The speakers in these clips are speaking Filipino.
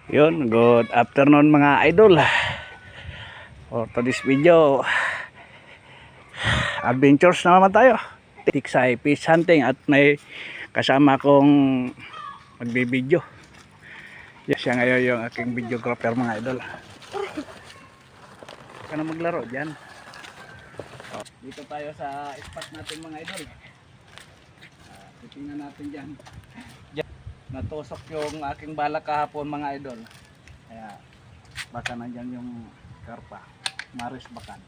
Yun, good afternoon mga idol. For today's video, adventures na naman tayo. Tiksay fish hunting at may kasama kong magbibideo. Yes, siya ngayon yung aking videographer mga idol. Ka na maglaro dyan. Dito tayo sa spot natin mga idol. Titingnan natin dyan. Natusok yung aking balak kahapon mga idol. Kaya baka nandyan yung karpa. Maris bakan.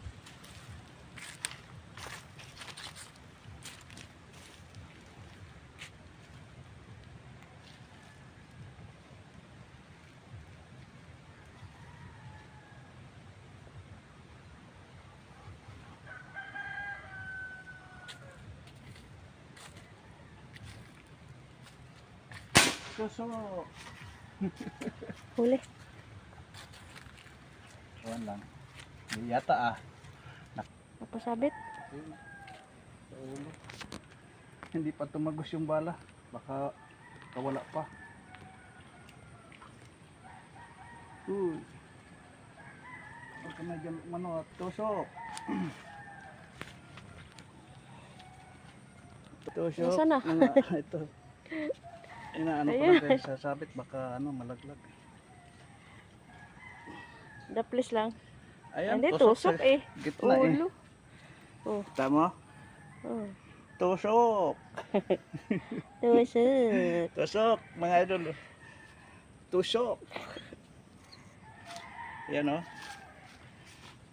Suso. Huli. Tuwan lang. Hindi yata Napasabit. Hindi pa tumagos yung bala. Baka kawala pa. Baka na dyan at tusok. Tusok. Nasaan na? Ito. Inaano ko Ayun. lang kayo sasabit. Baka malaglag. Daplis lang. Ayan, Hindi, tusok sa gitna Ulo. Oh. Tama? Oh. Tusok. Tusok. Tusok, mga idol. Tusok. Yan o.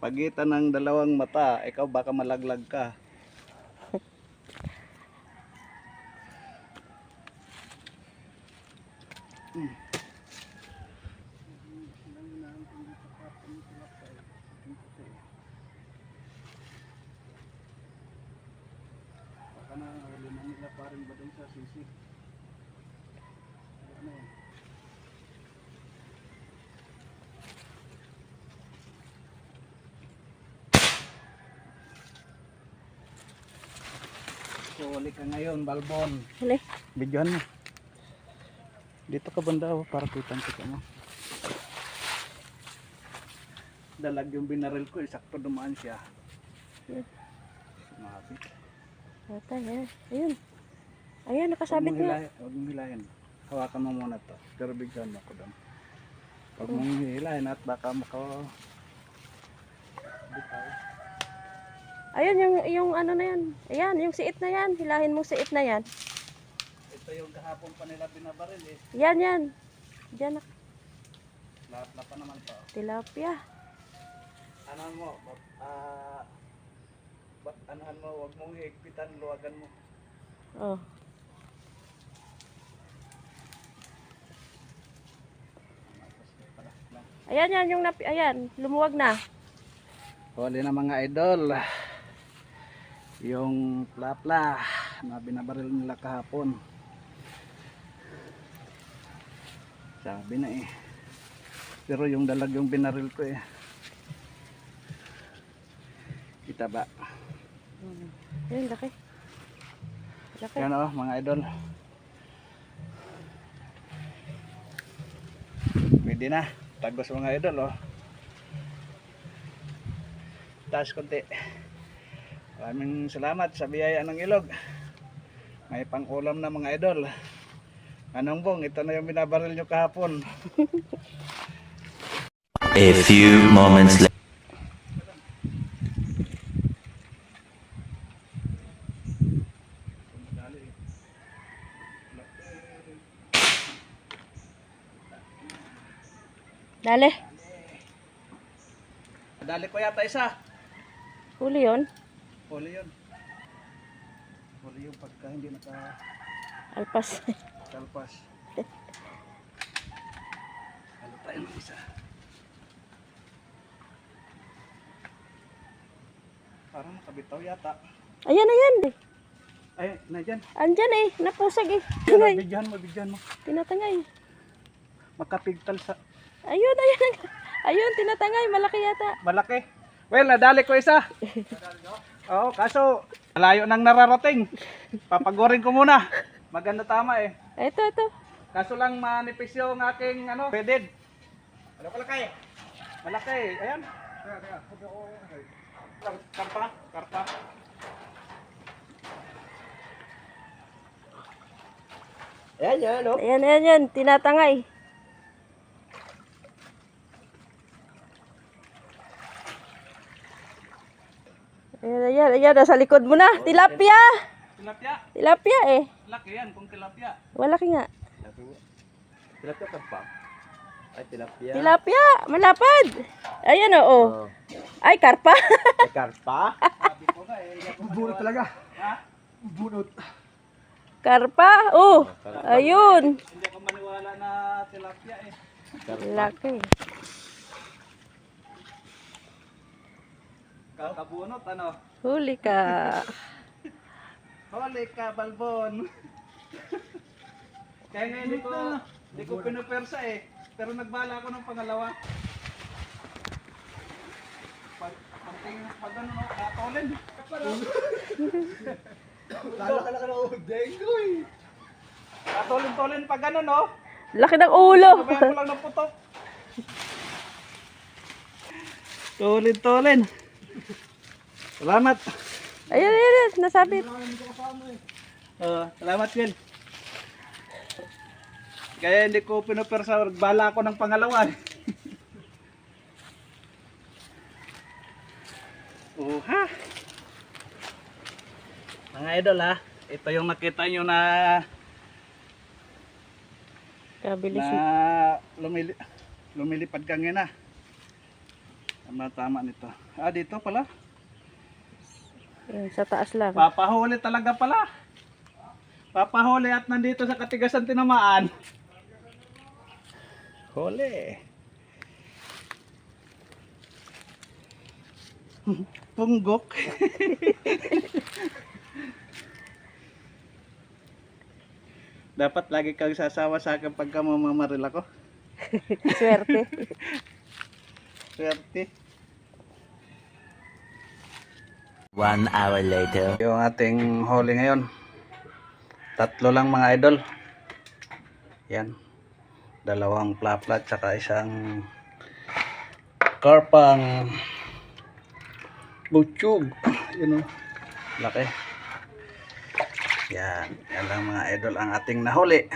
Pagitan ng dalawang mata, ikaw baka malaglag ka. Baka na limang nila pa rin ba dun sa sisig? Ano yan? So, uli ka ngayon, Balbon. Huli. Bidyohan mo. Dito ka banda para kitang-kita mo. Dalag yung binaril ko, sakto dumaan siya. Sumabit. Matay eh. Ayun. Ayan, nakasabit na. Huwag mong hilahin. Hawakan mo muna to. Pero bigyan mo ko doon. Huwag mong hilahin at baka bitaw. Ayun, yung ano na yan. Ayan, yung siit na yan. Hilahin mo siit na yan. Ito yung kahapon pa nila binabaril eh. Yan, yan. Diyan na. Lahat na pa naman to. Tilapia. Ano mo? Anuhan mo, huwag mong higpitan, luwagan mo. Oh. Ayan, yan. Yung ayan, lumuwag na. Huli na mga idol. Yung plapla na binabaril nila kahapon. Sabi na eh. Pero yung dalag yung binaril ko eh. Kita ba? Ayun, laki. Laki. Yan o mga idol. Pwede na. Tagos mga idol o. Taas konti. Maraming salamat sa biyaya ng ilog. May pang-ulam na mga idol. Anong bong, ito na yung binabaril nyo kahapon. A few moments later. Dali. Dali ko yata isa. Huli yun. Huli yun. Huli yung pagka hindi Alpas. nakakalpas. Halo tayo ng isa. Parang nakabitaw yata. Ayan, ayan. Ay, na dyan. Andyan eh. Napusag eh. Yan, bigyan mo. Tinatangay. Makapigtal sa... Ayun, ayun. Ayun, tinatangay. Malaki yata. Malaki. Well, nadali ko isa. Oo, kaso malayo nang nararating. Papagorin ko muna. Maganda tama eh. Ito. Kaso lang manipis yung aking peded. Ano kalaki? Malaki. Ayan. Karpa. Karpa. Ayan yan, no? Ayan, ayan, yan. Tinatangay. Ayan, ayan, ayan. Nasa likod mo na. Tilapia. Tilapia. Tilapia eh. Laki yan kung tilapia. Malaki nga. Tilapia ka pa. Ay, tilapia. Tilapia. Malapad. Ayan oo. Oh. Ay, karpa. Ay, karpa? Sabi ko na eh. Bunot talaga. Ha? Bunot. Karpa. Oh. Ayun. Hindi ako maniwala na tilapia eh. Laki. Kakabunot ano? Huli ka. Holy ka, balbon. Kaya nga hindi ko pinupersa eh. Pero nagbala ako ng pangalawa. Pagtingin pag ano, katolin. Lalo ka na ng udeng ko eh. Katolin-tolin pag ano no. Laki ng ulo. Sabayan ko lang ng putok. Tolin-tolin. Salamat. Ayun, ayun, ayun. Nasabit. Salamat Will. Kaya hindi ko pinupersa, bala ako ng pangalawa. Ha? Mga idol ha, ito yung nakita nyo na Kabilis. lumilipad kangina. Tama nito. Dito pala. Ayun, sa taas lang. Papahuli talaga pala. Papahuli at nandito sa katigasan tinamaan. Huli. Punggok. Dapat lagi kang sasawa sa akin pagka mamamaril ako. Swerte. Swerte. 1 hour later. Yung ating huli ngayon. 3 lang mga idol. Yan. 2 plaplat tsaka isang karpang butchug. Yun o. Laki. Yan. Yan lang mga idol ang ating nahuli.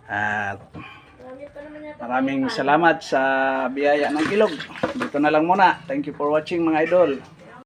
At maraming salamat sa biyaya ng ilog. Dito na lang muna. Thank you for watching mga idol.